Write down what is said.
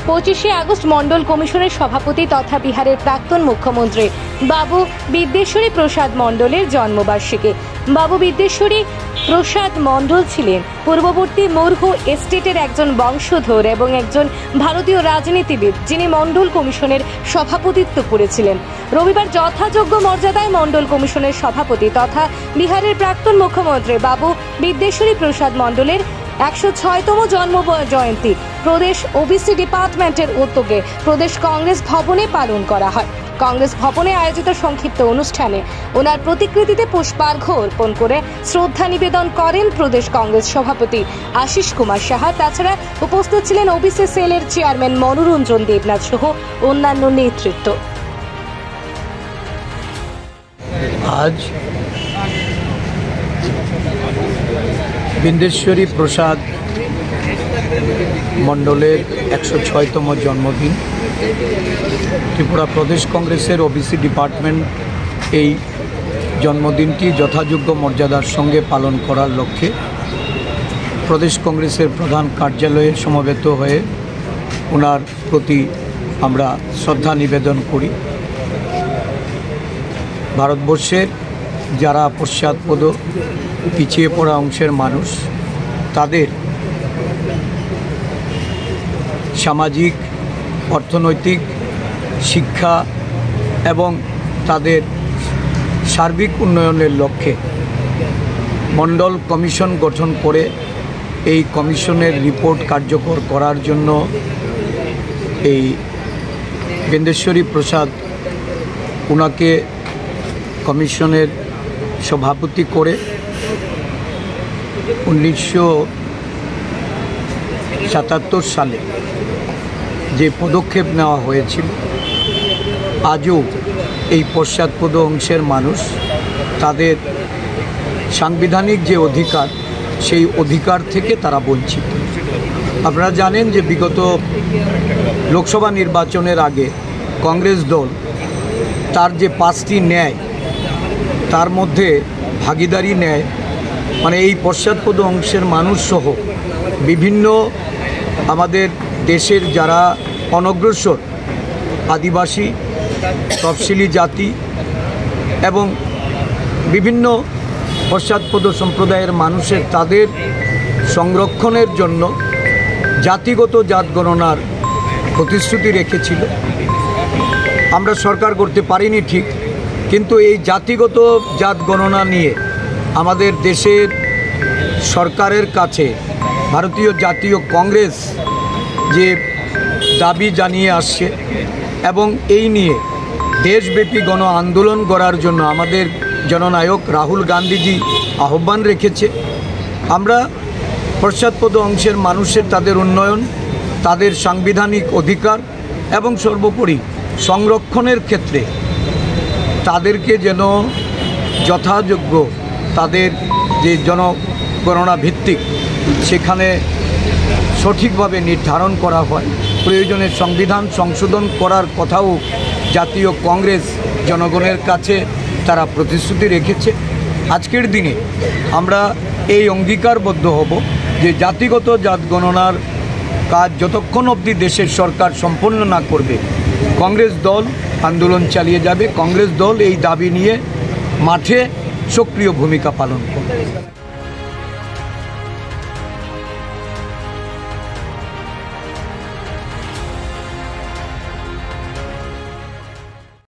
25শে August Mondal কমিশনের সভাপতি তথা বিহারের প্রাক্তন মুখ্যমন্ত্রী বাবু বিদ্যেশ্বরী প্রসাদ মন্ডলের জন্মবার্ষিকী। বাবু বিদ্যেশ্বরী প্রসাদ মন্ডল ছিলেন পূর্ববর্তী মুর্হু এস্টেটের একজন বংশধর এবং একজন ভারতীয় রাজনীতিবিদ, যিনি মন্ডল কমিশনের সভাপতিত্ব করেছিলেন। রবিবার যথাযোগ্য মর্যাদায় মন্ডল কমিশনের সভাপতি তথা বিহারের প্রাক্তন মুখ্যমন্ত্রী বাবু বিদ্যেশ্বরী প্রসাদ মন্ডলের 106তম জন্ম জয়ন্তী প্রদেশ ওবিসি ডিপার্টমেন্টের উদ্যোগে প্রদেশ কংগ্রেস ভবনে পালন করা হয়। কংগ্রেস ভবনে আয়োজিত সংক্ষিপ্ত অনুষ্ঠানে ওনার প্রতিকৃতিতে পুষ্পার্ঘ্য অর্পণ করে শ্রদ্ধা নিবেদন করেন প্রদেশ কংগ্রেস সভাপতি আশিস কুমার সাহা। তাছাড়া উপস্থিত ছিলেন ওবিসি সেলের চেয়ারম্যান মনোরঞ্জন দেবনাথ সহ অন্যান্য নেতৃত্ব। আজ বিদ্যেশ্বরী প্রসাদ মণ্ডলের 106তম জন্মদিন। ত্রিপুরা প্রদেশ কংগ্রেসের ওবিসি ডিপার্টমেন্ট এই জন্মদিনটি যথাযোগ্য মর্যাদার সঙ্গে পালন করার লক্ষ্যে প্রদেশ কংগ্রেসের প্রধান কার্যালয়ে সমবেত হয়ে ওনার প্রতি আমরা শ্রদ্ধা নিবেদন করি। ভারতবর্ষের যারা পশ্চাৎপদ পিছিয়ে পড়া অংশের মানুষ, তাদের সামাজিক, অর্থনৈতিক, শিক্ষা এবং তাদের সার্বিক উন্নয়নের লক্ষ্যে মন্ডল কমিশন গঠন করে এই কমিশনের রিপোর্ট কার্যকর করার জন্য এই বিদ্যেশ্বরী প্রসাদ ওনাকে কমিশনের সভাপতি করে 1977 সালে যে পদক্ষেপ নেওয়া হয়েছিল, আজও এই পশ্চাৎপদ অংশের মানুষ তাদের সাংবিধানিক যে অধিকার, সেই অধিকার থেকে তারা বঞ্চিত। আপনারা জানেন যে বিগত লোকসভা নির্বাচনের আগে কংগ্রেস দল তার যে 5টি ন্যায়, তার মধ্যে ভাগিদারি ন্যায় মানে এই পশ্চাৎপদ অংশের মানুষ সহ বিভিন্ন আমাদের দেশের যারা অনগ্রসর আদিবাসী, তফসিলি জাতি এবং বিভিন্ন পশ্চাৎপদ সম্প্রদায়ের মানুষের তাদের সংরক্ষণের জন্য জাতিগত জাত গণনার প্রতিশ্রুতি রেখেছিল। আমরা সরকার করতে পারিনি ঠিক, কিন্তু এই জাতিগত জাত গণনা নিয়ে আমাদের দেশের সরকারের কাছে ভারতীয় জাতীয় কংগ্রেস যে দাবি জানিয়ে আসছে এবং এই নিয়ে দেশব্যাপী গণ আন্দোলন করার জন্য আমাদের জননায়ক রাহুল গান্ধীজি আহ্বান রেখেছে। আমরা পশ্চাৎপদ অংশের মানুষের তাদের উন্নয়ন, তাদের সাংবিধানিক অধিকার এবং সর্বোপরি সংরক্ষণের ক্ষেত্রে তাদেরকে যেন যথাযোগ্য তাদের যে জনগণনা ভিত্তিক সেখানে সঠিকভাবে নির্ধারণ করা হয়। প্রয়োজনে সংবিধান সংশোধন করার কথাও জাতীয় কংগ্রেস জনগণের কাছে তারা প্রতিশ্রুতি রেখেছে। আজকের দিনে আমরা এই অঙ্গীকারবদ্ধ হব যে জাতিগত জাত গণনার কাজ যতক্ষণ অবধি দেশের সরকার সম্পন্ন না করবে, কংগ্রেস দল আন্দোলন চালিয়ে যাবে। কংগ্রেস দল এই দাবি নিয়ে মাঠে সক্রিয় ভূমিকা পালন করবে।